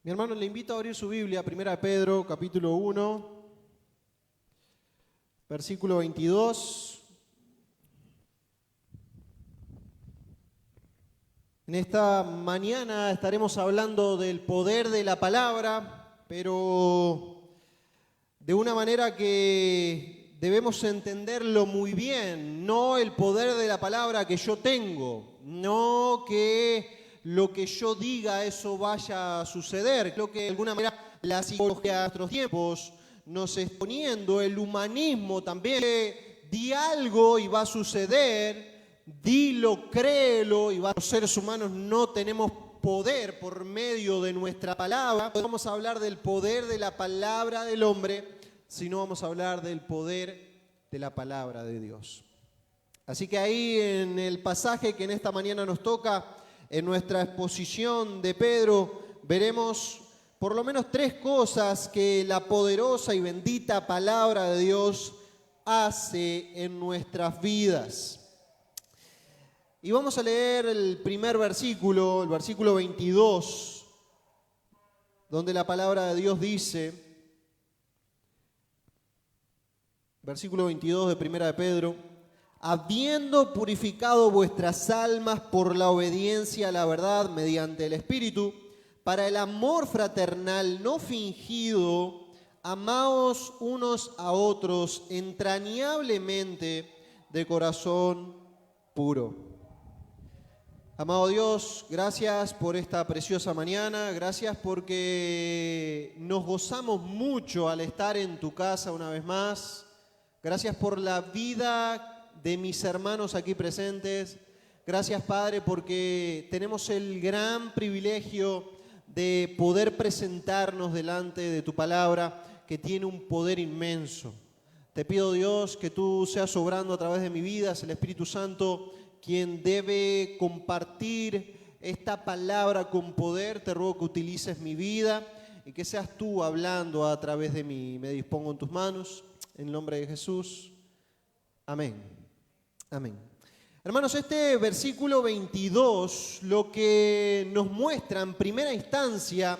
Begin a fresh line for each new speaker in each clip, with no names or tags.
Mi hermano, le invito a abrir su Biblia, 1 Pedro, capítulo 1, versículo 22. En esta mañana estaremos hablando del poder de la palabra, pero de una manera que debemos entenderlo muy bien. No el poder de la palabra que yo tengo, no que lo que yo diga eso vaya a suceder. Creo que de alguna manera la psicología de nuestros tiempos nos está poniendo, el humanismo también, di algo y va a suceder. Dilo, créelo, y los seres humanos no tenemos poder por medio de nuestra palabra. No vamos a hablar del poder de la palabra del hombre, sino vamos a hablar del poder de la palabra de Dios. Así que ahí en el pasaje que en esta mañana nos toca, en nuestra exposición de Pedro, veremos por lo menos tres cosas que la poderosa y bendita palabra de Dios hace en nuestras vidas. Y vamos a leer el primer versículo, el versículo 22, donde la palabra de Dios dice, versículo 22 de 1 de Pedro, habiendo purificado vuestras almas por la obediencia a la verdad mediante el Espíritu, para el amor fraternal no fingido, amaos unos a otros entrañablemente de corazón puro. Amado Dios, gracias por esta preciosa mañana, gracias porque nos gozamos mucho al estar en tu casa una vez más, gracias por la vida de mis hermanos aquí presentes, gracias Padre porque tenemos el gran privilegio de poder presentarnos delante de tu palabra que tiene un poder inmenso. Te pido Dios que tú seas obrando a través de mi vida, es el Espíritu Santo quien debe compartir esta palabra con poder. Te ruego que utilices mi vida y que seas tú hablando a través de mí. Me dispongo en tus manos, en el nombre de Jesús. Amén. Amén. Hermanos, este versículo 22 lo que nos muestra en primera instancia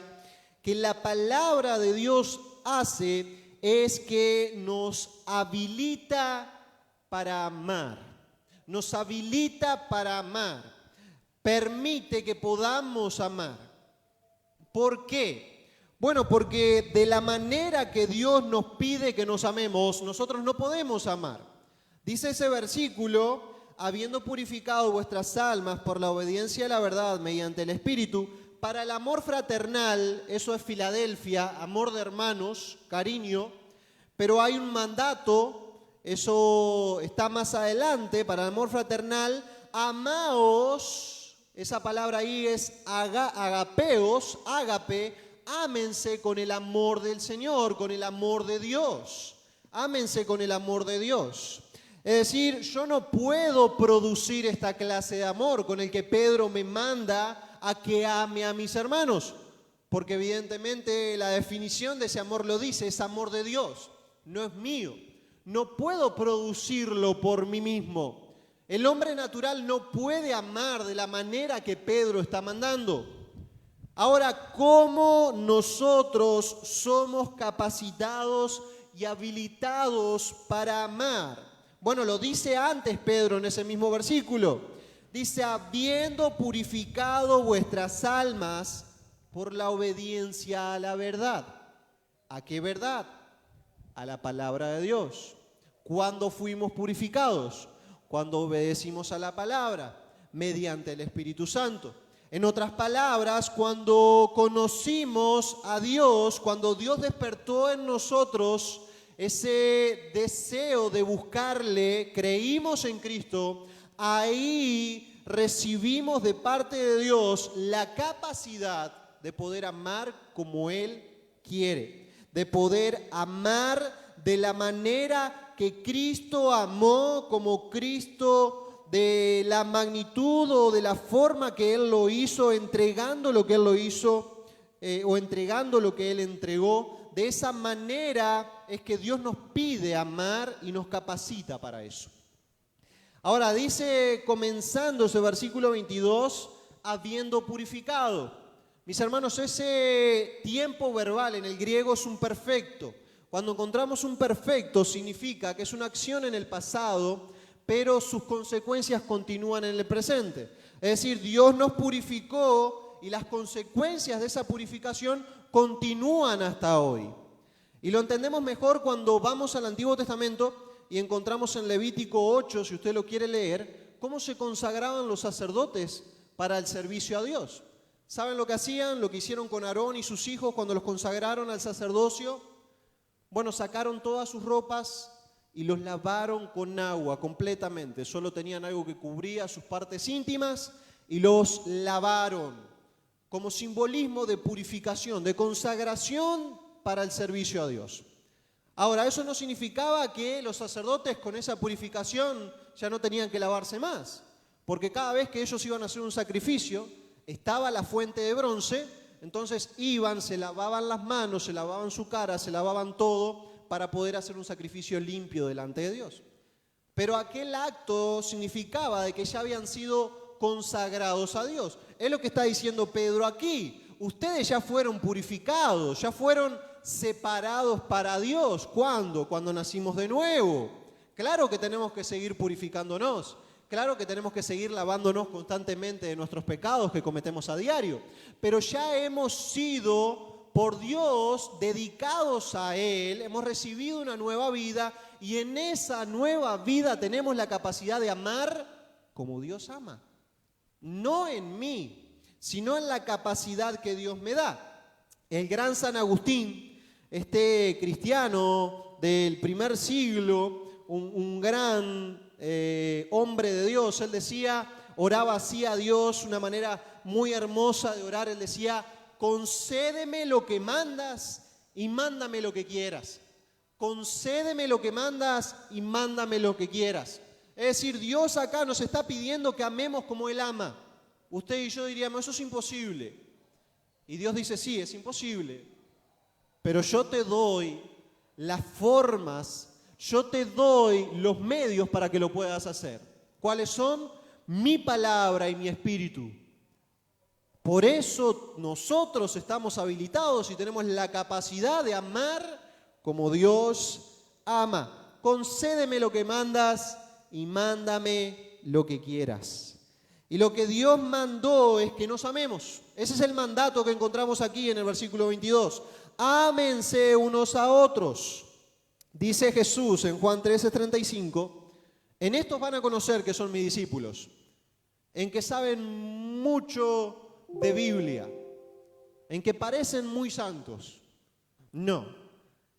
que la palabra de Dios hace es que nos habilita para amar. Nos habilita para amar, permite que podamos amar. ¿Por qué? Bueno, porque de la manera que Dios nos pide que nos amemos, nosotros no podemos amar. Dice ese versículo, habiendo purificado vuestras almas por la obediencia a la verdad mediante el Espíritu, para el amor fraternal, eso es Filadelfia, amor de hermanos, cariño, pero hay un mandato. Eso está más adelante, para el amor fraternal, amaos, esa palabra ahí es agapeos, ágape, ámense con el amor del Señor, con el amor de Dios, ámense con el amor de Dios. Es decir, yo no puedo producir esta clase de amor con el que Pedro me manda a que ame a mis hermanos, porque evidentemente la definición de ese amor lo dice, es amor de Dios, no es mío. No puedo producirlo por mí mismo. El hombre natural no puede amar de la manera que Pedro está mandando. Ahora, ¿cómo nosotros somos capacitados y habilitados para amar? Bueno, lo dice antes Pedro en ese mismo versículo. Dice, habiendo purificado vuestras almas por la obediencia a la verdad. ¿A qué verdad? A la palabra de Dios. ¿Cuándo fuimos purificados? Cuando obedecimos a la palabra, mediante el Espíritu Santo. En otras palabras, cuando conocimos a Dios, cuando Dios despertó en nosotros ese deseo de buscarle, creímos en Cristo, ahí recibimos de parte de Dios la capacidad de poder amar como Él quiere, de poder amar de la manera que Cristo amó, como Cristo, de la magnitud o de la forma que Él lo hizo, entregando lo que Él lo hizo, o entregando lo que Él entregó. De esa manera es que Dios nos pide amar y nos capacita para eso. Ahora dice, comenzando ese versículo 22, habiendo purificado. Mis hermanos, ese tiempo verbal en el griego es un perfecto. Cuando encontramos un perfecto significa que es una acción en el pasado, pero sus consecuencias continúan en el presente. Es decir, Dios nos purificó y las consecuencias de esa purificación continúan hasta hoy. Y lo entendemos mejor cuando vamos al Antiguo Testamento y encontramos en Levítico 8, si usted lo quiere leer, cómo se consagraban los sacerdotes para el servicio a Dios. ¿Saben lo que hacían? Lo que hicieron con Aarón y sus hijos cuando los consagraron al sacerdocio. Bueno, sacaron todas sus ropas y los lavaron con agua completamente. Solo tenían algo que cubría sus partes íntimas y los lavaron como simbolismo de purificación, de consagración para el servicio a Dios. Ahora, eso no significaba que los sacerdotes con esa purificación ya no tenían que lavarse más, porque cada vez que ellos iban a hacer un sacrificio, estaba la fuente de bronce, entonces iban, se lavaban las manos, se lavaban su cara, se lavaban todo para poder hacer un sacrificio limpio delante de Dios. Pero aquel acto significaba de que ya habían sido consagrados a Dios. Es lo que está diciendo Pedro aquí. Ustedes ya fueron purificados, ya fueron separados para Dios. ¿Cuándo? Cuando nacimos de nuevo. Claro que tenemos que seguir purificándonos. Claro que tenemos que seguir lavándonos constantemente de nuestros pecados que cometemos a diario. Pero ya hemos sido, por Dios, dedicados a Él. Hemos recibido una nueva vida y en esa nueva vida tenemos la capacidad de amar como Dios ama. No en mí, sino en la capacidad que Dios me da. El gran San Agustín, este cristiano del primer siglo, un gran hombre de Dios, él decía, oraba así a Dios, una manera muy hermosa de orar, él decía, concédeme lo que mandas y mándame lo que quieras. Concédeme lo que mandas y mándame lo que quieras. Es decir, Dios acá nos está pidiendo que amemos como Él ama. Usted y yo diríamos, eso es imposible. Y Dios dice, sí, es imposible. Pero yo te doy las formas, yo te doy los medios para que lo puedas hacer. ¿Cuáles son? Mi palabra y mi espíritu. Por eso nosotros estamos habilitados y tenemos la capacidad de amar como Dios ama. Concédeme lo que mandas y mándame lo que quieras. Y lo que Dios mandó es que nos amemos. Ese es el mandato que encontramos aquí en el versículo 22. Ámense unos a otros. Dice Jesús en Juan 13:35, en estos van a conocer que son mis discípulos, en que saben mucho de Biblia, en que parecen muy santos. No,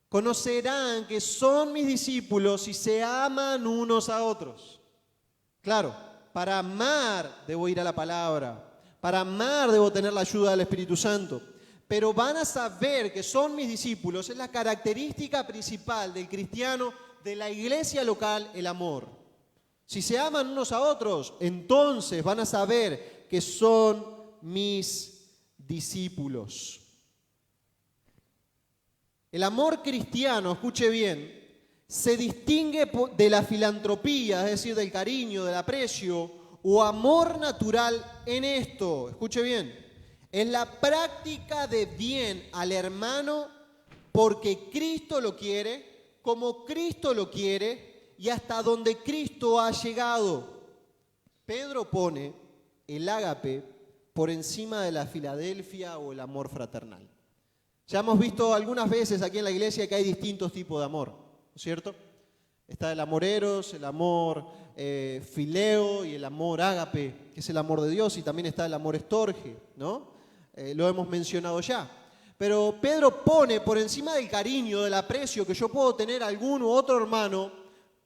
conocerán que son mis discípulos y se aman unos a otros. Claro, para amar debo ir a la palabra, para amar debo tener la ayuda del Espíritu Santo. Pero van a saber que son mis discípulos, es la característica principal del cristiano, de la iglesia local, el amor. Si se aman unos a otros, entonces van a saber que son mis discípulos. El amor cristiano, escuche bien, se distingue de la filantropía, es decir, del cariño, del aprecio o amor natural en esto, escuche bien. En la práctica de bien al hermano porque Cristo lo quiere, como Cristo lo quiere y hasta donde Cristo ha llegado. Pedro pone el ágape por encima de la Filadelfia o el amor fraternal. Ya hemos visto algunas veces aquí en la iglesia que hay distintos tipos de amor, ¿no es cierto? Está el amor eros, el amor fileo y el amor ágape, que es el amor de Dios, y también está el amor estorge, ¿no? Lo hemos mencionado ya. Pero Pedro pone por encima del cariño, del aprecio que yo puedo tener a algún u otro hermano,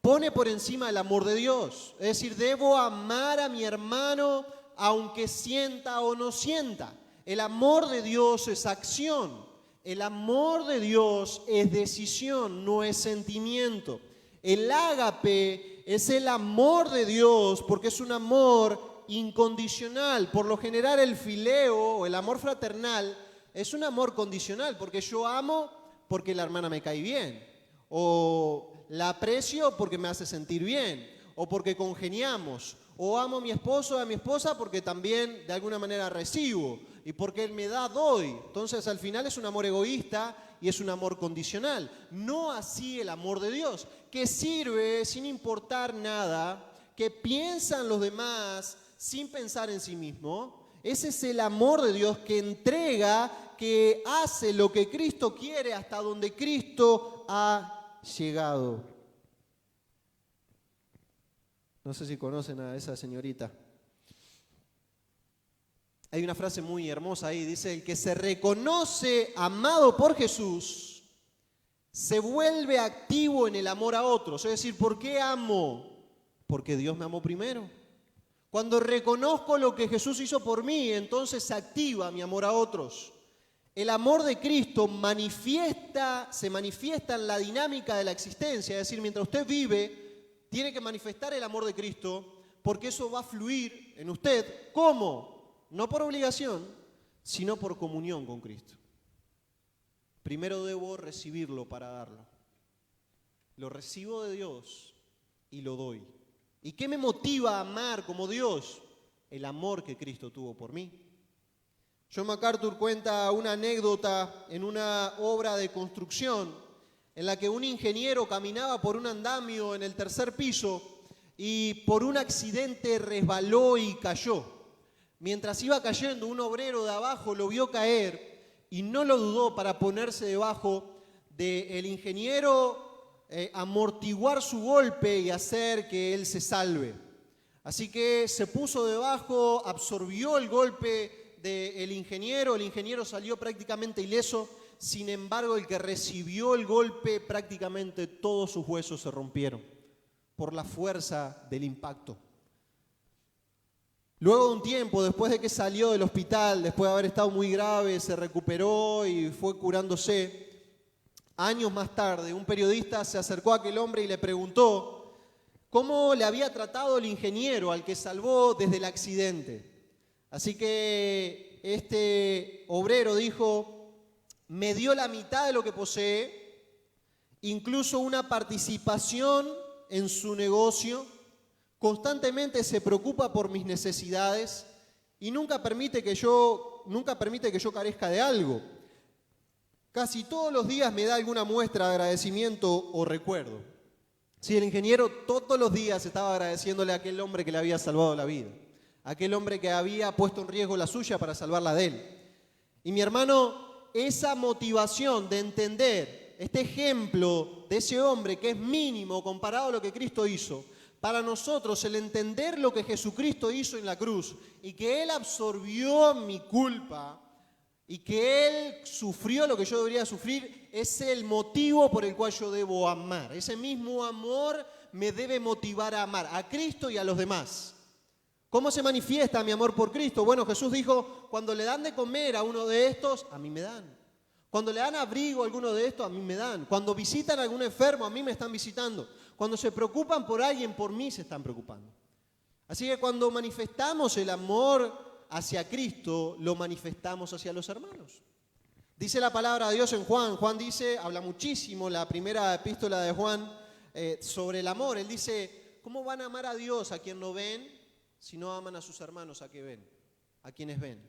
pone por encima el amor de Dios. Es decir, debo amar a mi hermano aunque sienta o no sienta. El amor de Dios es acción. El amor de Dios es decisión, no es sentimiento. El ágape es el amor de Dios porque es un amor incondicional. Por lo general el fileo o el amor fraternal es un amor condicional porque yo amo porque la hermana me cae bien o la aprecio porque me hace sentir bien o porque congeniamos o amo a mi esposo o a mi esposa porque también de alguna manera recibo y porque Él me da, doy. Entonces al final es un amor egoísta y es un amor condicional. No así el amor de Dios, que sirve sin importar nada, que piensa en los demás sin pensar en sí mismo. Ese es el amor de Dios que entrega, que hace lo que Cristo quiere hasta donde Cristo ha llegado. No sé si conocen a esa señorita. Hay una frase muy hermosa ahí, dice: el que se reconoce amado por Jesús se vuelve activo en el amor a otros. Es decir, ¿por qué amo? Porque Dios me amó primero. Cuando reconozco lo que Jesús hizo por mí, entonces se activa mi amor a otros. El amor de Cristo se manifiesta en la dinámica de la existencia. Es decir, mientras usted vive, tiene que manifestar el amor de Cristo, porque eso va a fluir en usted. ¿Cómo? No por obligación, sino por comunión con Cristo. Primero debo recibirlo para darlo. Lo recibo de Dios y lo doy. ¿Y qué me motiva a amar como Dios? El amor que Cristo tuvo por mí. John MacArthur cuenta una anécdota en una obra de construcción en la que un ingeniero caminaba por un andamio en el tercer piso y por un accidente resbaló y cayó. Mientras iba cayendo, un obrero de abajo lo vio caer y no lo dudó para ponerse debajo del ingeniero, amortiguar su golpe y hacer que él se salve. Así que se puso debajo, absorbió el golpe del ingeniero, el ingeniero salió prácticamente ileso. Sin embargo, el que recibió el golpe, prácticamente todos sus huesos se rompieron por la fuerza del impacto. Luego de un tiempo, después de que salió del hospital, después de haber estado muy grave, se recuperó y fue curándose. Años más tarde, un periodista se acercó a aquel hombre y le preguntó cómo le había tratado el ingeniero al que salvó desde el accidente. Así que este obrero dijo: me dio la mitad de lo que posee, incluso una participación en su negocio, constantemente se preocupa por mis necesidades y nunca permite que yo carezca de algo. Casi todos los días me da alguna muestra de agradecimiento o recuerdo. Sí, el ingeniero todos los días estaba agradeciéndole a aquel hombre que le había salvado la vida, a aquel hombre que había puesto en riesgo la suya para salvarla de él. Y mi hermano, esa motivación de entender este ejemplo de ese hombre que es mínimo comparado a lo que Cristo hizo, para nosotros el entender lo que Jesucristo hizo en la cruz y que Él absorbió mi culpa y que Él sufrió lo que yo debería sufrir, es el motivo por el cual yo debo amar. Ese mismo amor me debe motivar a amar a Cristo y a los demás. ¿Cómo se manifiesta mi amor por Cristo? Bueno, Jesús dijo: cuando le dan de comer a uno de estos, a mí me dan. Cuando le dan abrigo a alguno de estos, a mí me dan. Cuando visitan a algún enfermo, a mí me están visitando. Cuando se preocupan por alguien, por mí se están preocupando. Así que cuando manifestamos el amor hacia Cristo, lo manifestamos hacia los hermanos. Dice la palabra de Dios en Juan. Juan dice, habla muchísimo, la primera epístola de Juan, sobre el amor. Él dice: ¿cómo van a amar a Dios a quien no ven si no aman a sus hermanos a que ven, a quienes ven?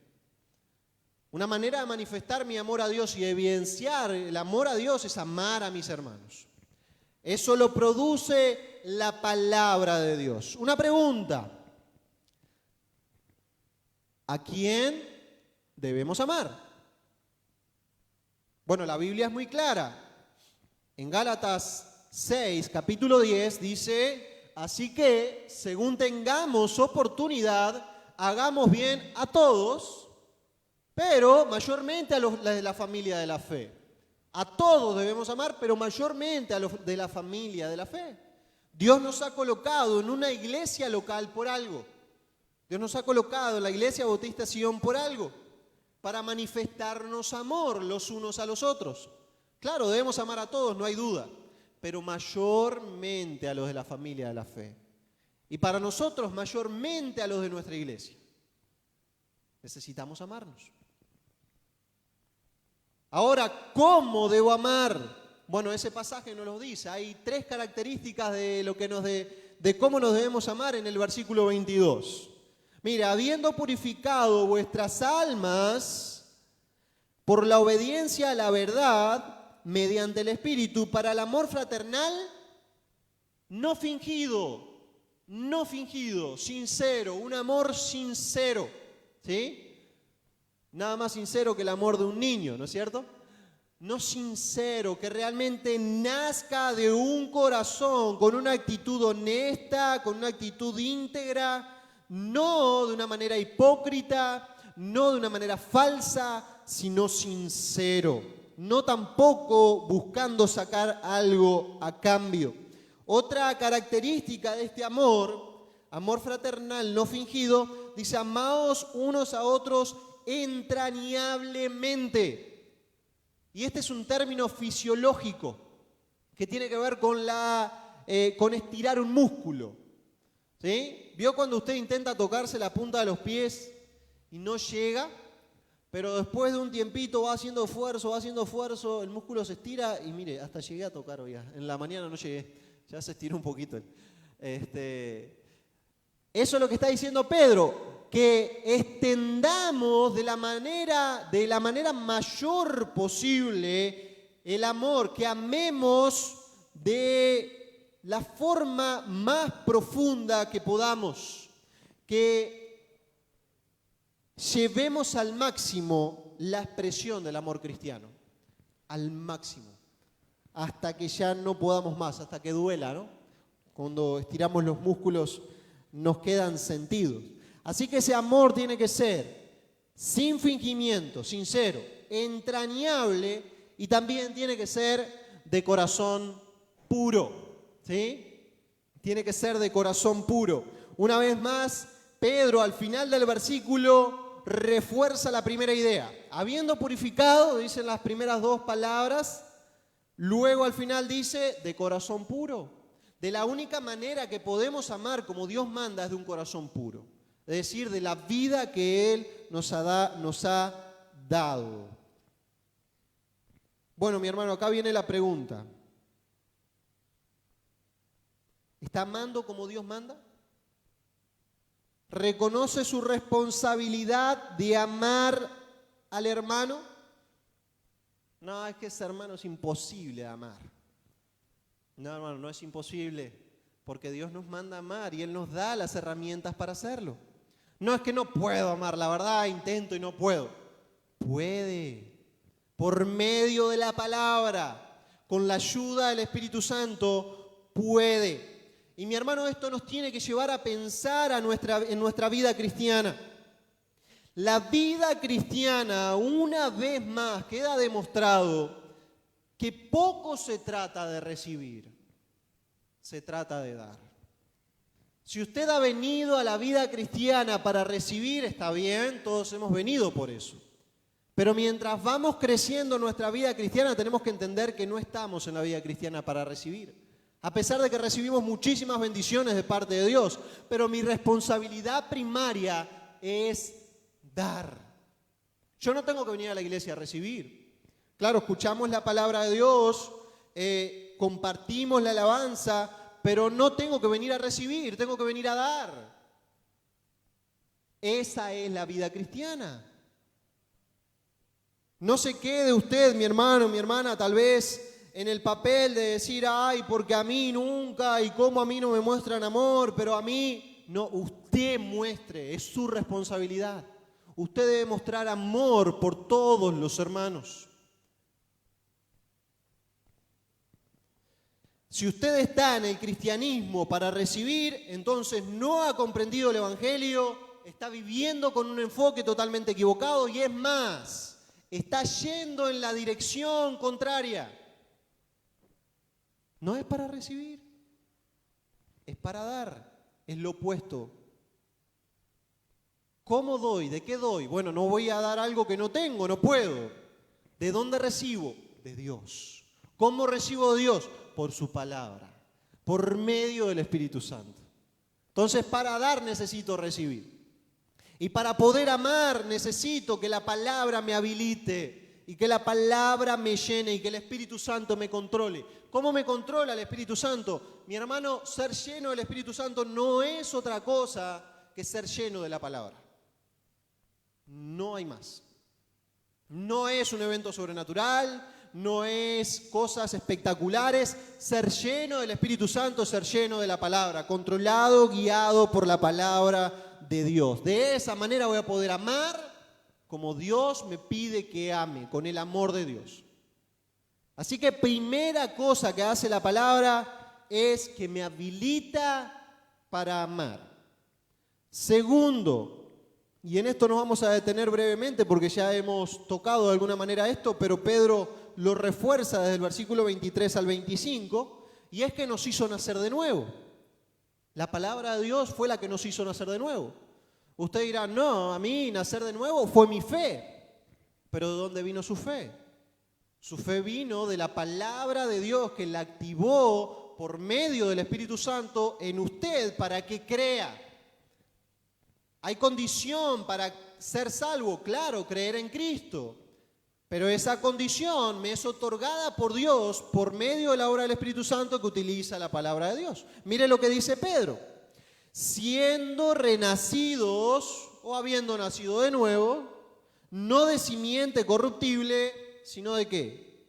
Una manera de manifestar mi amor a Dios y evidenciar el amor a Dios es amar a mis hermanos. Eso lo produce la palabra de Dios. Una pregunta: ¿a quién debemos amar? Bueno, la Biblia es muy clara. En Gálatas 6, capítulo 10, dice: así que, según tengamos oportunidad, hagamos bien a todos, pero mayormente a los de la familia de la fe. A todos debemos amar, pero mayormente a los de la familia de la fe. Dios nos ha colocado en una iglesia local por algo. Dios nos ha colocado en la iglesia Bautista Sion por algo, para manifestarnos amor los unos a los otros. Claro, debemos amar a todos, no hay duda, pero mayormente a los de la familia de la fe. Y para nosotros, mayormente a los de nuestra iglesia. Necesitamos amarnos. Ahora, ¿cómo debo amar? Bueno, ese pasaje nos lo dice. Hay 3 características de cómo nos debemos amar en el versículo 22. Mira, habiendo purificado vuestras almas por la obediencia a la verdad, mediante el Espíritu, para el amor fraternal, no fingido, sincero, un amor sincero, ¿sí? Nada más sincero que el amor de un niño, ¿no es cierto? No sincero, que realmente nazca de un corazón, con una actitud honesta, con una actitud íntegra, no de una manera hipócrita, no de una manera falsa, sino sincero. No tampoco buscando sacar algo a cambio. Otra característica de este amor fraternal no fingido, dice: amaos unos a otros entrañablemente. Y este es un término fisiológico que tiene que ver con estirar un músculo, ¿sí? ¿Vio cuando usted intenta tocarse la punta de los pies y no llega? Pero después de un tiempito va haciendo esfuerzo, el músculo se estira y mire, hasta llegué a tocar hoy. En la mañana no llegué, ya se estiró un poquito. Eso es lo que está diciendo Pedro, que extendamos de la manera mayor posible el amor, que amemos de la forma más profunda que podamos, que llevemos al máximo la expresión del amor cristiano, al máximo, hasta que ya no podamos más, hasta que duela, ¿no? Cuando estiramos los músculos nos quedan sentidos. Así que ese amor tiene que ser sin fingimiento, sincero, entrañable, y también tiene que ser de corazón puro, ¿sí? Tiene que ser de corazón puro. Una vez más, Pedro al final del versículo refuerza la primera idea. Habiendo purificado, dicen las primeras dos palabras, luego al final dice de corazón puro. De la única manera que podemos amar como Dios manda es de un corazón puro. Es decir, de la vida que Él nos ha dado. Bueno, mi hermano, acá viene la pregunta. ¿Está amando como Dios manda? ¿Reconoce su responsabilidad de amar al hermano? No, es que ese hermano es imposible de amar. No, hermano, no es imposible, porque Dios nos manda a amar y Él nos da las herramientas para hacerlo. No es que no puedo amar, la verdad intento y no puedo. Puede, por medio de la palabra, con la ayuda del Espíritu Santo, puede. Y mi hermano, esto nos tiene que llevar a pensar en nuestra vida cristiana. La vida cristiana, una vez más, queda demostrado que poco se trata de recibir, se trata de dar. Si usted ha venido a la vida cristiana para recibir, está bien, todos hemos venido por eso. Pero mientras vamos creciendo en nuestra vida cristiana, tenemos que entender que no estamos en la vida cristiana para recibir. A pesar de que recibimos muchísimas bendiciones de parte de Dios, pero mi responsabilidad primaria es dar. Yo no tengo que venir a la iglesia a recibir. Claro, escuchamos la palabra de Dios, compartimos la alabanza, pero no tengo que venir a recibir, tengo que venir a dar. Esa es la vida cristiana. No se quede usted, mi hermano, mi hermana, tal vez en el papel de decir, ay, porque a mí nunca, y cómo a mí no me muestran amor, pero a mí no. Usted muestre, es su responsabilidad. Usted debe mostrar amor por todos los hermanos. Si usted está en el cristianismo para recibir, entonces no ha comprendido el Evangelio, está viviendo con un enfoque totalmente equivocado y es más, está yendo en la dirección contraria. No es para recibir, es para dar, es lo opuesto. ¿Cómo doy? ¿De qué doy? Bueno, no voy a dar algo que no tengo, no puedo. ¿De dónde recibo? De Dios. ¿Cómo recibo de Dios? Por su palabra, por medio del Espíritu Santo. Entonces, para dar necesito recibir. Y para poder amar necesito que la palabra me habilite y que la palabra me llene y que el Espíritu Santo me controle. ¿Cómo me controla el Espíritu Santo? Mi hermano, ser lleno del Espíritu Santo no es otra cosa que ser lleno de la palabra. No hay más. No es un evento sobrenatural, no es cosas espectaculares. Ser lleno del Espíritu Santo, ser lleno de la palabra, controlado, guiado por la palabra de Dios. De esa manera voy a poder amar como Dios me pide que ame, con el amor de Dios. Así que primera cosa que hace la palabra es que me habilita para amar. Segundo, y en esto nos vamos a detener brevemente porque ya hemos tocado de alguna manera esto, pero Pedro lo refuerza desde el versículo 23 al 25, y es que nos hizo nacer de nuevo. La palabra de Dios fue la que nos hizo nacer de nuevo. Usted dirá, no, a mí nacer de nuevo fue mi fe. ¿Pero de dónde vino su fe? Su fe vino de la palabra de Dios que la activó por medio del Espíritu Santo en usted para que crea. ¿Hay condición para ser salvo? Claro, creer en Cristo. Pero esa condición me es otorgada por Dios por medio de la obra del Espíritu Santo que utiliza la palabra de Dios. Mire lo que dice Pedro. Siendo renacidos o habiendo nacido de nuevo, no de simiente corruptible, sino ¿de qué?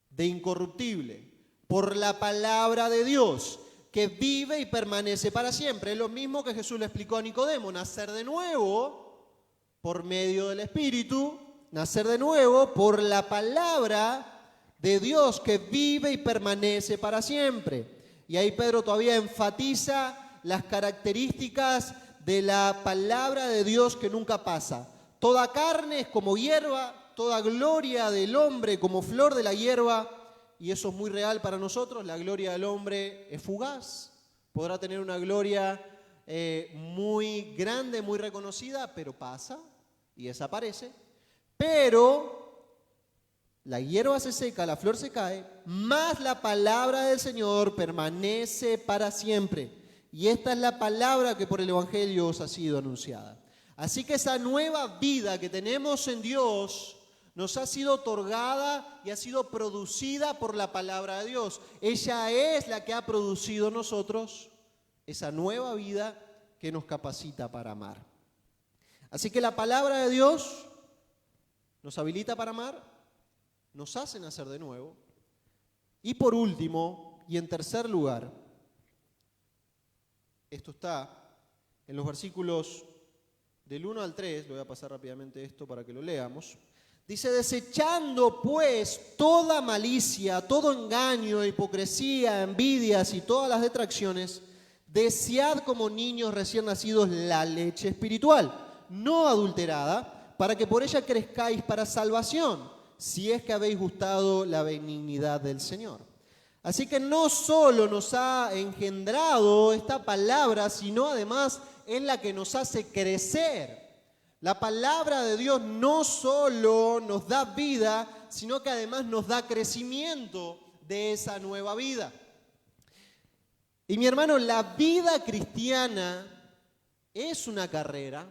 De incorruptible, por la palabra de Dios, que vive y permanece para siempre. Es lo mismo que Jesús le explicó a Nicodemo, nacer de nuevo por medio del Espíritu, nacer de nuevo por la palabra de Dios que vive y permanece para siempre. Y ahí Pedro todavía enfatiza las características de la palabra de Dios que nunca pasa. Toda carne es como hierba, toda gloria del hombre como flor de la hierba. Y eso es muy real para nosotros. La gloria del hombre es fugaz. Podrá tener una gloria muy grande, muy reconocida, pero pasa y desaparece. Pero la hierba se seca, la flor se cae, mas la palabra del Señor permanece para siempre. Y esta es la palabra que por el Evangelio os ha sido anunciada. Así que esa nueva vida que tenemos en Dios nos ha sido otorgada y ha sido producida por la palabra de Dios. Ella es la que ha producido en nosotros esa nueva vida que nos capacita para amar. Así que la palabra de Dios nos habilita para amar, nos hace nacer de nuevo. Y por último, y en tercer lugar, esto está en los versículos del 1 al 3, lo voy a pasar rápidamente esto para que lo leamos. Dice, desechando pues toda malicia, todo engaño, hipocresía, envidias y todas las detracciones, desead como niños recién nacidos la leche espiritual, no adulterada, para que por ella crezcáis para salvación, si es que habéis gustado la benignidad del Señor. Así que no solo nos ha engendrado esta palabra, sino además es la que nos hace crecer. La palabra de Dios no solo nos da vida, sino que además nos da crecimiento de esa nueva vida. Y mi hermano, la vida cristiana es una carrera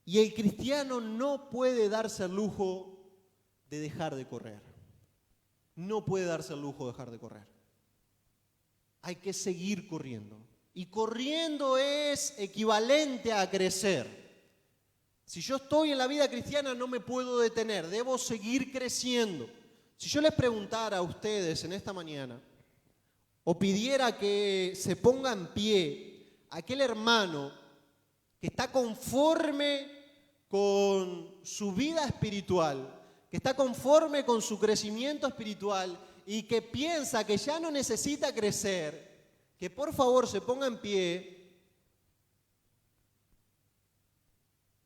y el cristiano no puede darse el lujo de dejar de correr. No puede darse el lujo de dejar de correr. Hay que seguir corriendo. Y corriendo es equivalente a crecer. Si yo estoy en la vida cristiana no me puedo detener, debo seguir creciendo. Si yo les preguntara a ustedes en esta mañana o pidiera que se ponga en pie aquel hermano que está conforme con su vida espiritual, que está conforme con su crecimiento espiritual y que piensa que ya no necesita crecer, que por favor se ponga en pie.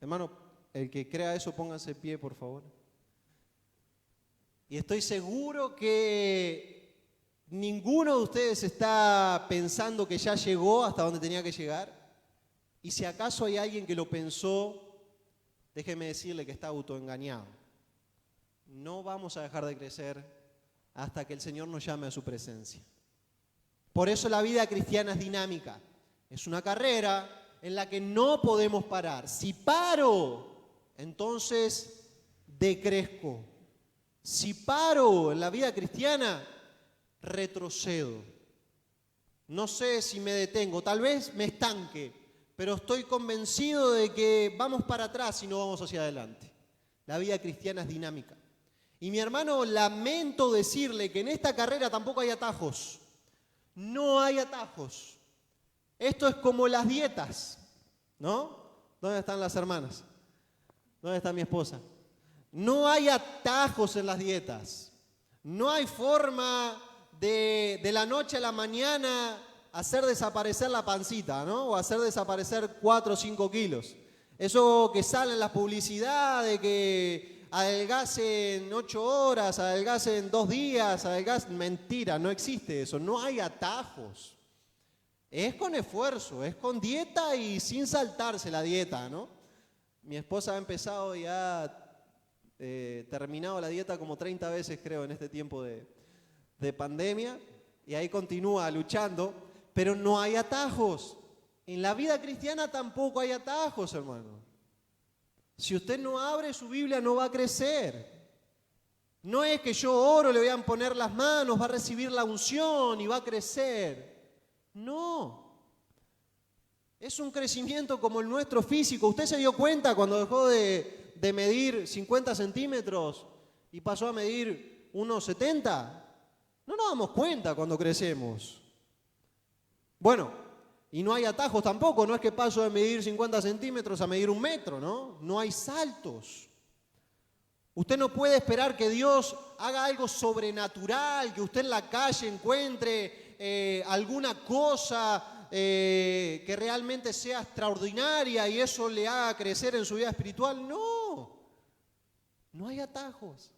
Hermano, el que crea eso, póngase en pie, por favor. Y estoy seguro que ninguno de ustedes está pensando que ya llegó hasta donde tenía que llegar. Y si acaso hay alguien que lo pensó, déjeme decirle que está autoengañado. No vamos a dejar de crecer hasta que el Señor nos llame a su presencia. Por eso la vida cristiana es dinámica. Es una carrera en la que no podemos parar. Si paro, entonces decrezco. Si paro en la vida cristiana, retrocedo. No sé si me detengo, tal vez me estanque, pero estoy convencido de que vamos para atrás y no vamos hacia adelante. La vida cristiana es dinámica. Y mi hermano, lamento decirle que en esta carrera tampoco hay atajos. No hay atajos. Esto es como las dietas, ¿no? ¿Dónde están las hermanas? ¿Dónde está mi esposa? No hay atajos en las dietas. No hay forma de la noche a la mañana hacer desaparecer la pancita, ¿no? O hacer desaparecer 4 o 5 kilos. Eso que sale en la publicidad de que adelgace en 8 horas, adelgace en 2 días, mentira, no existe eso. No hay atajos. Es con esfuerzo, es con dieta y sin saltarse la dieta, ¿no? Mi esposa ha empezado y ha terminado la dieta como 30 veces, creo, en este tiempo de pandemia, y ahí continúa luchando, pero no hay atajos. En la vida cristiana tampoco hay atajos, hermano. Si usted no abre su Biblia, no va a crecer. No es que yo oro, le voy a poner las manos, va a recibir la unción y va a crecer. No. Es un crecimiento como el nuestro físico. ¿Usted se dio cuenta cuando dejó de medir 50 centímetros y pasó a medir unos 70? No nos damos cuenta cuando crecemos. Bueno, y no hay atajos tampoco. No es que paso de medir 50 centímetros a medir 1 metro, ¿no? No hay saltos. Usted no puede esperar que Dios haga algo sobrenatural, que usted en la calle encuentre alguna cosa que realmente sea extraordinaria y eso le haga crecer en su vida espiritual. No, no hay atajos.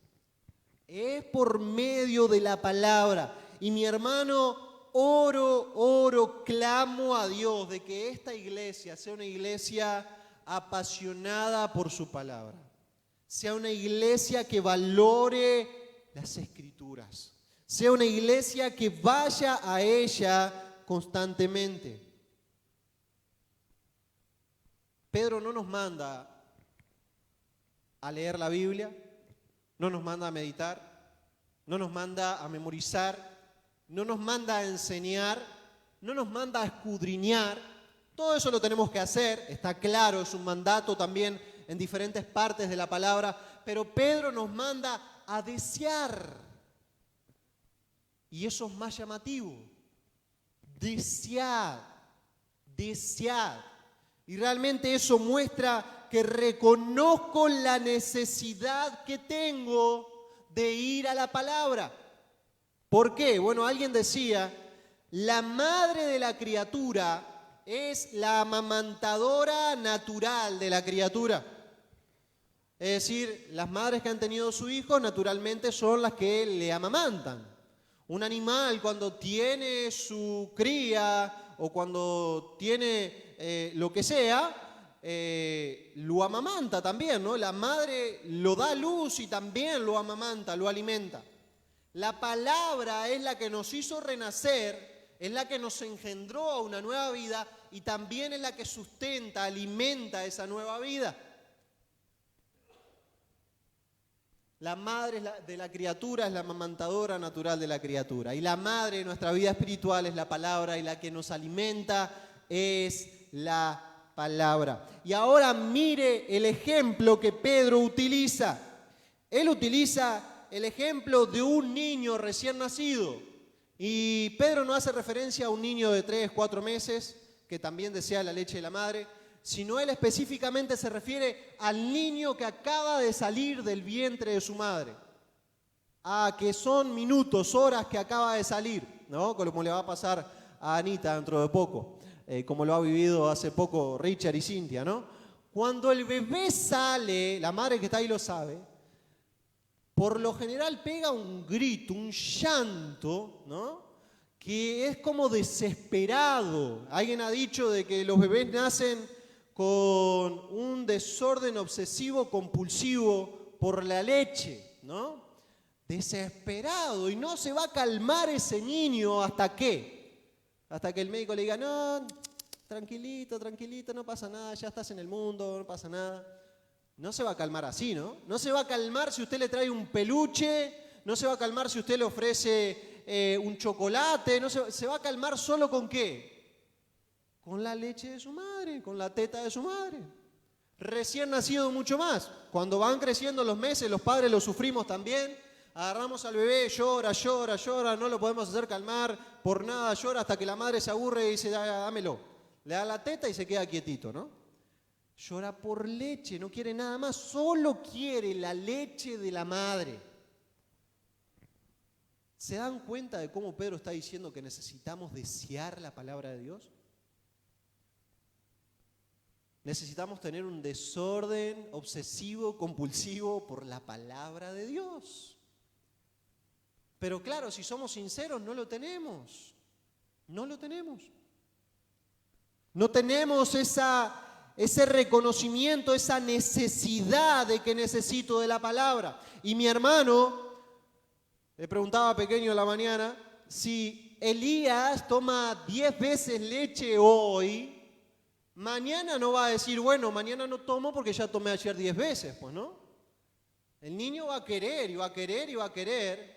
Es por medio de la palabra. Y mi hermano, oro, clamo a Dios de que esta iglesia sea una iglesia apasionada por su palabra. Sea una iglesia que valore las Escrituras. Sea una iglesia que vaya a ella constantemente. Pedro no nos manda a leer la Biblia, no nos manda a meditar, no nos manda a memorizar, no nos manda a enseñar, no nos manda a escudriñar. Todo eso lo tenemos que hacer, está claro, es un mandato también en diferentes partes de la palabra, pero Pedro nos manda a desear. Y eso es más llamativo. Desead. Y realmente eso muestra que reconozco la necesidad que tengo de ir a la palabra. ¿Por qué? Bueno, alguien decía, la madre de la criatura es la amamantadora natural de la criatura. Es decir, las madres que han tenido su hijo naturalmente son las que le amamantan. Un animal cuando tiene su cría o cuando tiene lo que sea, lo amamanta también, ¿no? La madre lo da a luz y también lo amamanta, lo alimenta. La palabra es la que nos hizo renacer, es la que nos engendró a una nueva vida y también es la que sustenta, alimenta esa nueva vida. La madre de la criatura es la amamantadora natural de la criatura. Y la madre de nuestra vida espiritual es la palabra y la que nos alimenta es la palabra. Y ahora mire el ejemplo que Pedro utiliza. Él utiliza el ejemplo de un niño recién nacido. Y Pedro no hace referencia a un niño de 3, 4 meses que también desea la leche de la madre, sino él específicamente se refiere al niño que acaba de salir del vientre de su madre, a que son minutos, horas que acaba de salir, ¿no? Como le va a pasar a Anita dentro de poco, como lo ha vivido hace poco Richard y Cintia, ¿no? Cuando el bebé sale, la madre que está ahí lo sabe, por lo general pega un grito, un llanto, ¿no? Que es como desesperado. Alguien ha dicho de que los bebés nacen con un desorden obsesivo compulsivo por la leche, ¿no? Desesperado, y no se va a calmar ese niño hasta que el médico le diga, no, tranquilito, no pasa nada, ya estás en el mundo, no pasa nada. No se va a calmar así, ¿no? No se va a calmar si usted le trae un peluche, no se va a calmar si usted le ofrece un chocolate, no se va a calmar solo con ¿qué? Con la leche de su madre, con la teta de su madre. Recién nacido mucho más. Cuando van creciendo los meses, los padres lo sufrimos también. Agarramos al bebé, llora, llora, llora, no lo podemos hacer calmar, por nada llora hasta que la madre se aburre y dice, dámelo. Le da la teta y se queda quietito, ¿no? Llora por leche, no quiere nada más, solo quiere la leche de la madre. ¿Se dan cuenta de cómo Pedro está diciendo que necesitamos desear la palabra de Dios? Necesitamos tener un desorden obsesivo, compulsivo por la palabra de Dios. Pero claro, si somos sinceros, no lo tenemos. No lo tenemos. No tenemos ese reconocimiento, esa necesidad de que necesito de la palabra. Y mi hermano, le preguntaba pequeño en la mañana, si Elías toma 10 veces leche hoy, mañana no va a decir, bueno, mañana no tomo porque ya tomé ayer 10 veces, pues no. El niño va a querer y va a querer y va a querer.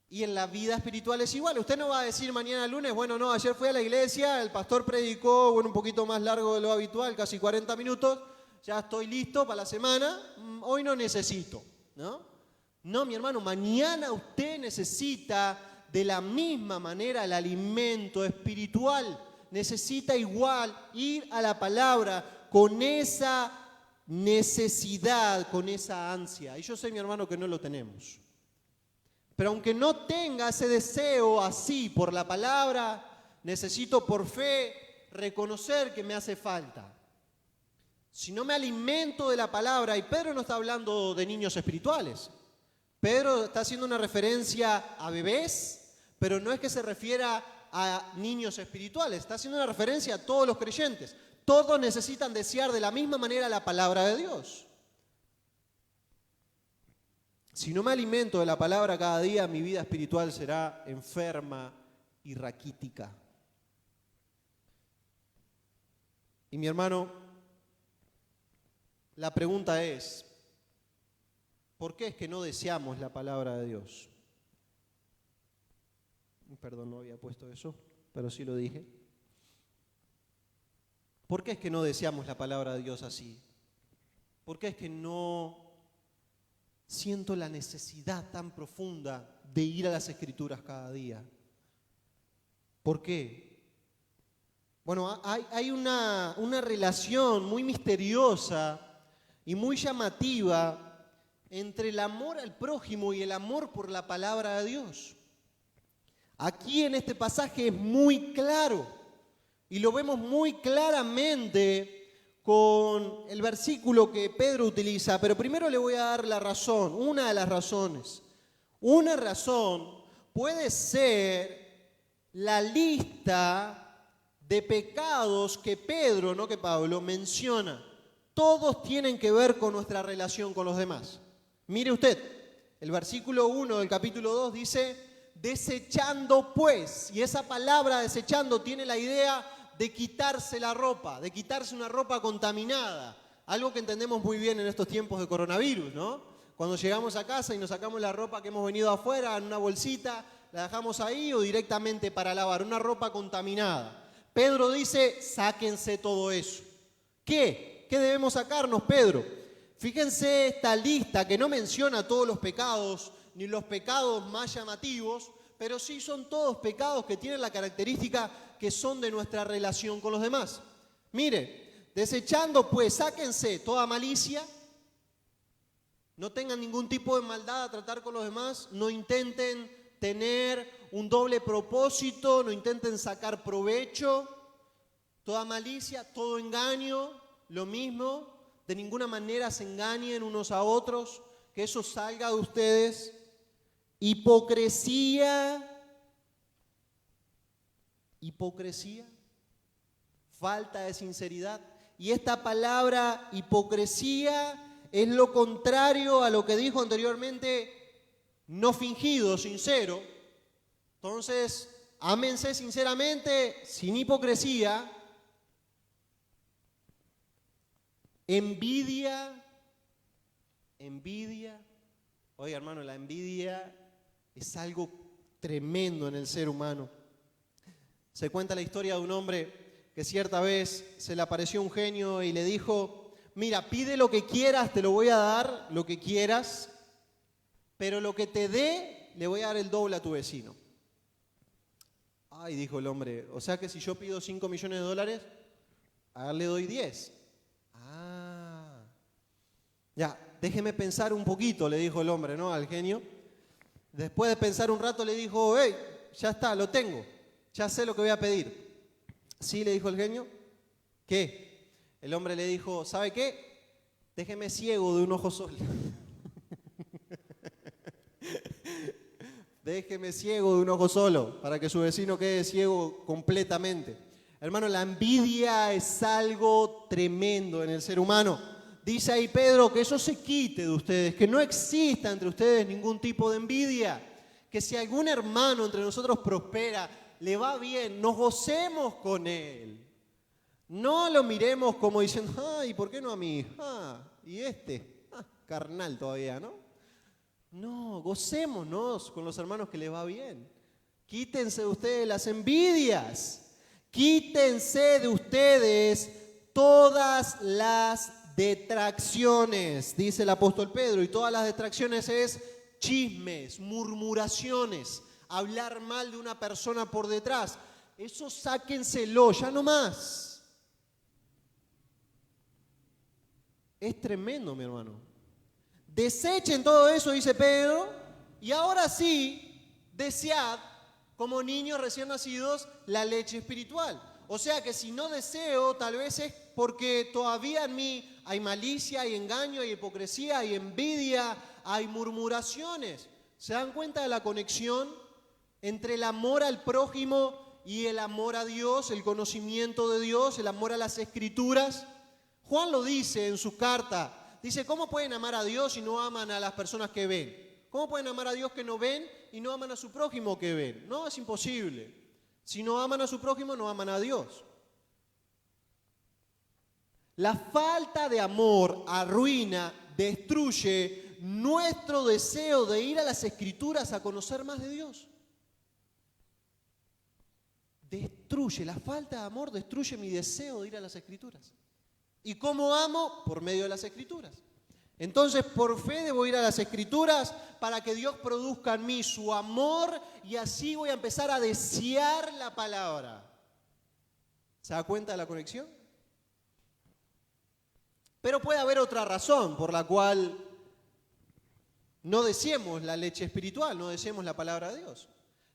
Y en la vida espiritual es igual. Usted no va a decir mañana lunes, bueno, no, ayer fui a la iglesia, el pastor predicó, bueno, un poquito más largo de lo habitual, casi 40 minutos, ya estoy listo para la semana, hoy no necesito, ¿no? No, mi hermano, mañana usted necesita de la misma manera el alimento espiritual. Necesita igual ir a la palabra con esa necesidad, con esa ansia. Y yo sé, mi hermano, que no lo tenemos. Pero aunque no tenga ese deseo así por la palabra, necesito por fe reconocer que me hace falta. Si no me alimento de la palabra, y Pedro no está hablando de niños espirituales, Pedro está haciendo una referencia a bebés, pero no es que se refiera a niños espirituales, está haciendo una referencia a todos los creyentes. Todos necesitan desear de la misma manera la palabra de Dios. Si no me alimento de la palabra cada día, mi vida espiritual será enferma y raquítica. Y mi hermano, la pregunta es, ¿por qué es que no deseamos la palabra de Dios? Perdón, no había puesto eso, pero sí lo dije. ¿Por qué es que no deseamos la palabra de Dios así? ¿Por qué es que no siento la necesidad tan profunda de ir a las Escrituras cada día? ¿Por qué? Bueno, hay una relación muy misteriosa y muy llamativa entre el amor al prójimo y el amor por la palabra de Dios. Aquí en este pasaje es muy claro y lo vemos muy claramente con el versículo que Pedro utiliza, pero primero le voy a dar la razón, una de las razones. Una razón puede ser la lista de pecados que Pedro, no que Pablo, menciona. Todos tienen que ver con nuestra relación con los demás. Mire usted, el versículo 1 del capítulo 2 dice, desechando pues, y esa palabra desechando tiene la idea de quitarse la ropa, de quitarse una ropa contaminada, algo que entendemos muy bien en estos tiempos de coronavirus, ¿no? Cuando llegamos a casa y nos sacamos la ropa que hemos venido afuera en una bolsita, la dejamos ahí o directamente para lavar, una ropa contaminada. Pedro dice, sáquense todo eso. ¿Qué? ¿Qué debemos sacarnos, Pedro? Fíjense esta lista que no menciona todos los pecados, ni los pecados más llamativos, pero sí son todos pecados que tienen la característica que son de nuestra relación con los demás. Mire, desechando pues, sáquense toda malicia, no tengan ningún tipo de maldad a tratar con los demás, no intenten tener un doble propósito, no intenten sacar provecho, toda malicia, todo engaño, lo mismo, de ninguna manera se engañen unos a otros, que eso salga de ustedes. Hipocresía, falta de sinceridad. Y esta palabra hipocresía es lo contrario a lo que dijo anteriormente, no fingido, sincero. Entonces, ámense sinceramente, sin hipocresía. Envidia. Oiga, hermano, la envidia es algo tremendo en el ser humano. Se cuenta la historia de un hombre que cierta vez se le apareció un genio y le dijo: mira, pide lo que quieras, te lo voy a dar, lo que quieras, pero lo que te dé, le voy a dar el doble a tu vecino. Ay, dijo el hombre, o sea que si yo pido 5 millones de dólares, a él le doy 10. Ah, ya, déjeme pensar un poquito, le dijo el hombre, ¿no?, al genio. Después de pensar un rato le dijo: hey, ya está, lo tengo, ya sé lo que voy a pedir. ¿Sí?, le dijo el genio. ¿Qué? El hombre le dijo: ¿sabe qué? Déjeme ciego de un ojo solo. Déjeme ciego de un ojo solo, para que su vecino quede ciego completamente. Hermano, la envidia es algo tremendo en el ser humano. Dice ahí Pedro que eso se quite de ustedes, que no exista entre ustedes ningún tipo de envidia. Que si algún hermano entre nosotros prospera, le va bien, nos gocemos con él. No lo miremos como diciendo: ay, ¿por qué no a mí? Y carnal todavía, ¿no? No, gocémonos con los hermanos que les va bien. Quítense de ustedes las envidias. Quítense de ustedes todas las detracciones, dice el apóstol Pedro. Y todas las detracciones es chismes, murmuraciones, hablar mal de una persona por detrás. Eso sáquenselo, ya no más. Es tremendo, mi hermano. Desechen todo eso, dice Pedro, y ahora sí, desead como niños recién nacidos la leche espiritual. O sea que si no deseo, tal vez es porque todavía en mí hay malicia, hay engaño, hay hipocresía, hay envidia, hay murmuraciones. ¿Se dan cuenta de la conexión entre el amor al prójimo y el amor a Dios, el conocimiento de Dios, el amor a las Escrituras? Juan lo dice en su carta. Dice: ¿cómo pueden amar a Dios si no aman a las personas que ven? ¿Cómo pueden amar a Dios que no ven y no aman a su prójimo que ven? No, es imposible. Si no aman a su prójimo, no aman a Dios. La falta de amor arruina, destruye nuestro deseo de ir a las Escrituras a conocer más de Dios. Destruye, la falta de amor destruye mi deseo de ir a las Escrituras. ¿Y cómo amo? Por medio de las Escrituras. Entonces, por fe debo ir a las Escrituras para que Dios produzca en mí su amor y así voy a empezar a desear la palabra. ¿Se da cuenta de la conexión? Pero puede haber otra razón por la cual no deseemos la leche espiritual, no deseemos la palabra de Dios.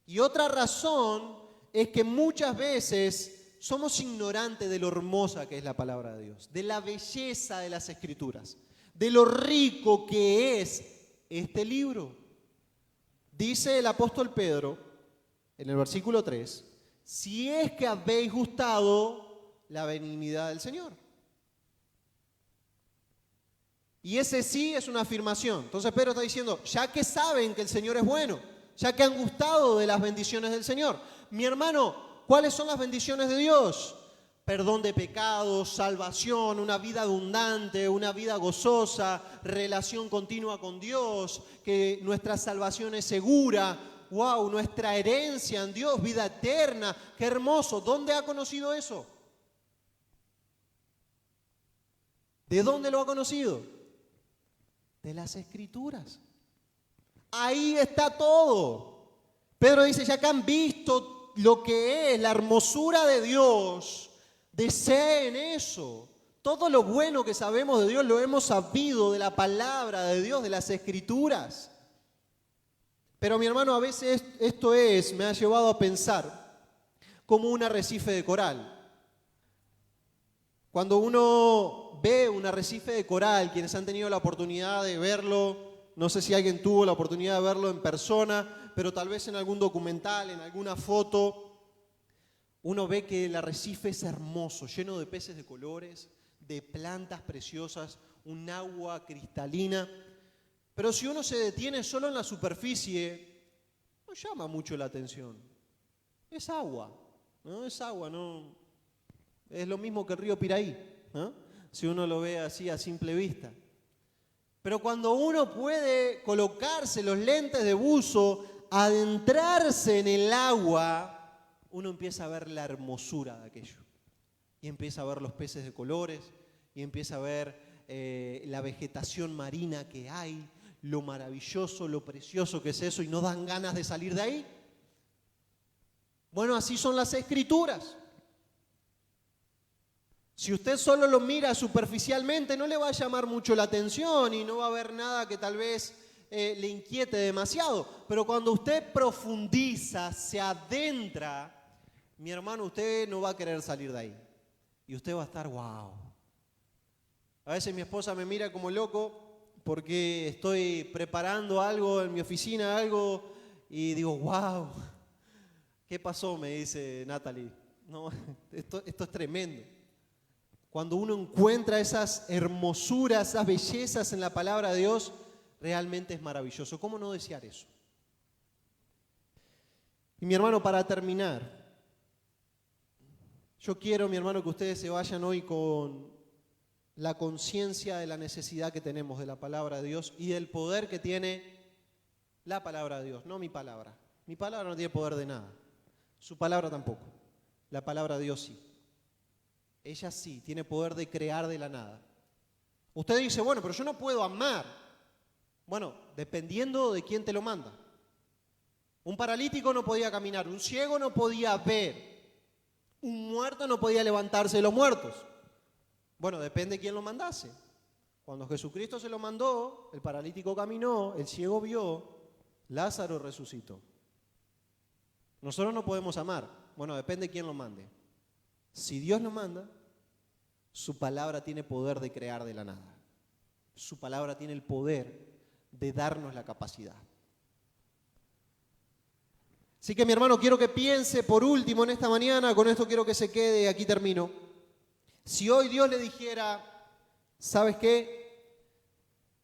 Y otra razón es que muchas veces somos ignorantes de lo hermosa que es la palabra de Dios, de la belleza de las Escrituras, de lo rico que es este libro. Dice el apóstol Pedro en el versículo 3, si es que habéis gustado la benignidad del Señor. Y ese sí es una afirmación. Entonces Pedro está diciendo, ya que saben que el Señor es bueno, ya que han gustado de las bendiciones del Señor. Mi hermano, ¿cuáles son las bendiciones de Dios? Perdón de pecados, salvación, una vida abundante, una vida gozosa, relación continua con Dios, que nuestra salvación es segura. ¡Wow! Nuestra herencia en Dios, vida eterna. ¡Qué hermoso! ¿Dónde ha conocido eso? ¿De dónde lo ha conocido? De las Escrituras. Ahí está todo. Pedro dice, ya que han visto lo que es la hermosura de Dios, deseen eso. Todo lo bueno que sabemos de Dios lo hemos sabido de la palabra de Dios, de las Escrituras. Pero mi hermano, a veces esto me ha llevado a pensar como un arrecife de coral. Cuando uno ve un arrecife de coral, quienes han tenido la oportunidad de verlo, no sé si alguien tuvo la oportunidad de verlo en persona, pero tal vez en algún documental, en alguna foto, uno ve que el arrecife es hermoso, lleno de peces de colores, de plantas preciosas, un agua cristalina. Pero si uno se detiene solo en la superficie, no llama mucho la atención. Es agua, ¿no? Es agua, no. Es lo mismo que el río Piraí, ¿no? Si uno lo ve así a simple vista. Pero cuando uno puede colocarse los lentes de buzo adentrarse en el agua, uno empieza a ver la hermosura de aquello. Y empieza a ver los peces de colores, y empieza a ver la vegetación marina que hay, lo maravilloso, lo precioso que es eso, y no dan ganas de salir de ahí. Bueno, así son las Escrituras. Si usted solo lo mira superficialmente, no le va a llamar mucho la atención y no va a ver nada que tal vez le inquiete demasiado. Pero cuando usted profundiza, se adentra, mi hermano, usted no va a querer salir de ahí. Y usted va a estar, wow. A veces mi esposa me mira como loco porque estoy preparando algo en mi oficina, algo, y digo, wow. ¿Qué pasó? Me dice Natalie. No, esto es tremendo. Cuando uno encuentra esas hermosuras, esas bellezas en la palabra de Dios, realmente es maravilloso. ¿Cómo no desear eso? Y mi hermano, para terminar, yo quiero, mi hermano, que ustedes se vayan hoy con la conciencia de la necesidad que tenemos de la palabra de Dios y del poder que tiene la palabra de Dios, no mi palabra. Mi palabra no tiene poder de nada. Su palabra tampoco. La palabra de Dios sí. Ella sí, tiene poder de crear de la nada. Usted dice, bueno, pero yo no puedo amar. Bueno, dependiendo de quién te lo manda. Un paralítico no podía caminar, un ciego no podía ver, un muerto no podía levantarse de los muertos. Bueno, depende de quién lo mandase. Cuando Jesucristo se lo mandó, el paralítico caminó, el ciego vio, Lázaro resucitó. Nosotros no podemos amar. Bueno, depende de quién lo mande. Si Dios lo manda, su palabra tiene poder de crear de la nada. Su palabra tiene el poder de darnos la capacidad. Así que mi hermano, quiero que piense por último en esta mañana, con esto quiero que se quede, aquí termino. Si hoy Dios le dijera, ¿sabes qué?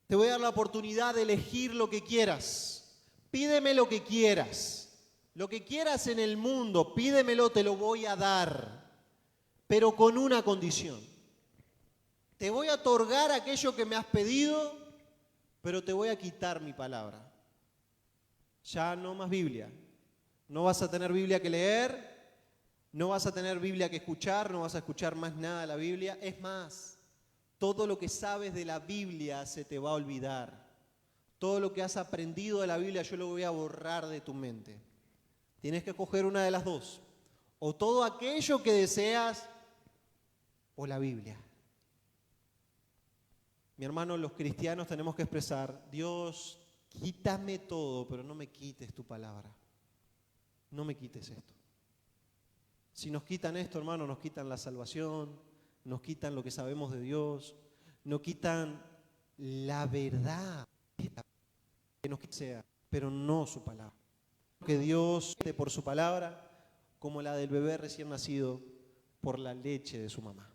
Te voy a dar la oportunidad de elegir lo que quieras. Pídeme lo que quieras. Lo que quieras en el mundo, pídemelo, te lo voy a dar. Pero con una condición. Te voy a otorgar aquello que me has pedido, pero te voy a quitar mi palabra. Ya no más Biblia. No vas a tener Biblia que leer, no vas a tener Biblia que escuchar, no vas a escuchar más nada de la Biblia. Es más, todo lo que sabes de la Biblia se te va a olvidar. Todo lo que has aprendido de la Biblia yo lo voy a borrar de tu mente. Tienes que escoger una de las dos. O todo aquello que deseas o la Biblia. Mi hermano, los cristianos tenemos que expresar, Dios, quítame todo, pero no me quites tu palabra. No me quites esto. Si nos quitan esto, hermano, nos quitan la salvación, nos quitan lo que sabemos de Dios, nos quitan la verdad que nos sea, pero no su palabra. Que Dios dé por su palabra como la del bebé recién nacido por la leche de su mamá.